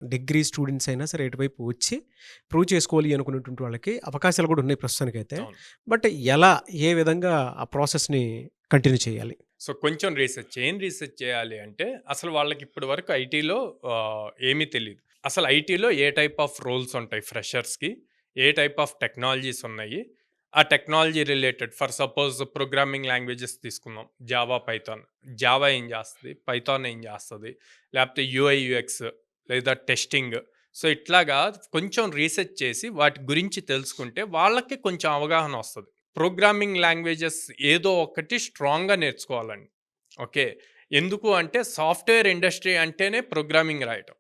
Degree students అయినా సరే ఇటువైపు వచ్చి ప్రూవ్ చేసుకోవాలి అనుకునేటువంటి వాళ్ళకి అవకాశాలు కూడా ఉన్నాయి ప్రస్తుతానికైతే. అవును. బట్ ఎలా, ఏ విధంగా ఆ ప్రాసెస్‌ని కంటిన్యూ చేయాలి? సో, కొంచెం రీసెర్చ్. ఏం రీసెర్చ్ చేయాలి అంటే, అసలు వాళ్ళకి ఇప్పటి వరకు ఐటీలో ఏమీ తెలీదు. అసలు ఐటీలో ఏ టైప్ ఆఫ్ రోల్స్ ఉంటాయి ఫ్రెషర్స్‌కి, ఏ టైప్ ఆఫ్ టెక్నాలజీస్ ఉన్నాయి, ఆ technology related for suppose programming languages తీసుకుందాం. Java, Python. జావా ఏం చేస్తది? పైథాన్ ఏం చేస్తది? లేకపోతే యూఐ, యూఎక్స్ లేదా టెస్టింగ్. సో, ఇట్లాగా కొంచెం రీసెర్చ్ చేసి వాటి గురించి తెలుసుకుంటే వాళ్ళకి కొంచెం అవగాహన వస్తది. ప్రోగ్రామింగ్ లాంగ్వేజెస్ ఏదో ఒకటి స్ట్రాంగ్‌గా నేర్చుకోవాలండి. ఓకే. ఎందుకు అంటే సాఫ్ట్‌వేర్ ఇండస్ట్రీ అంటేనే ప్రోగ్రామింగ్ రాయటం.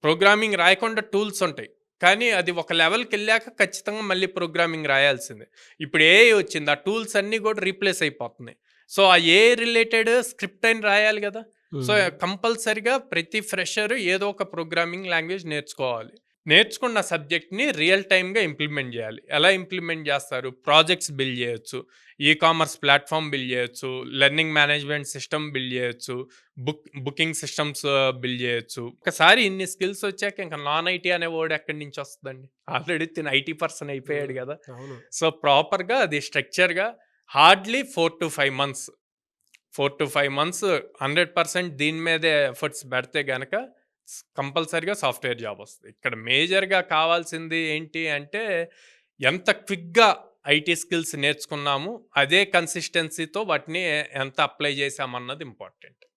ప్రోగ్రామింగ్ రాయకుండా టూల్స్ ఉంటాయి. కానీ అది ఒక లెవెల్‌కెళ్ళాక ఖచ్చితంగా మళ్ళీ ప్రోగ్రామింగ్ రాయాల్సిందే. ఇప్పుడు ఏఐ వచ్చింది. ఆ టూల్స్ అన్నీ కూడా రీప్లేస్ అయిపోతున్నాయి. సో, ఆ ఏఐ రిలేటెడ్ స్క్రిప్ట్ అయిన రాయాలి గదా! సో, హ్మ్. కంపల్సరీగా ప్రతి ఫ్రెషర్ ఏదో ఒక ప్రోగ్రామింగ్ లాంగ్వేజ్ నేర్చుకోవాలి. నేర్చుకున్న సబ్జెక్ట్‌ని రియల్ టైమ్‌గా ఇంప్లిమెంట్ జేయాలి. ఎలా ఇంప్లిమెంట్ జేస్తారు? ప్రాజెక్ట్స్ బిల్డ్ జేయొచ్చు. కామర్స్ ప్లాట్‌ఫార్మ్ బిల్డ్ జేయొచ్చు. లెర్నింగ్ మేనేజ్‌మెంట్ సిస్టమ్ బిల్డ్ జేయొచ్చు. బుకింగ్ సిస్టమ్స్ బిల్డ్ జేయొచ్చు. ఒకసారి ఇన్ని స్కిల్స్ వచ్చాక ఇంక నాన్ ఐటీ అనే వర్డ్ ఎక్కడి నుంచి వస్తదండి? ఆల్రెడీ తిను ఐటీ పర్సన్ అయిపోయాడు హ్మ్. గదా! అవును. సో, ప్రాపర్‌గా అది స్ట్రక్చర్‌గా హార్డ్‌లీ 4-5 మంత్స్. 4-5 మంత్స్ 100% దీని మీదే ఎఫర్ట్స్ పెడితే గనక కంపల్సరీగా సాఫ్ట్‌వేర్ జాబ్ వస్తది. ఇక్కడ మేజర్‌గా కావాల్సింది ఏంటి అంటే, ఎంత క్విక్‌గా ఐటీ స్కిల్స్ నేర్చుకున్నాము, అదే కన్సిస్టెన్సీతో వాటిని ఎంత అప్లై చేశామన్నది ఇంపార్టెంట్.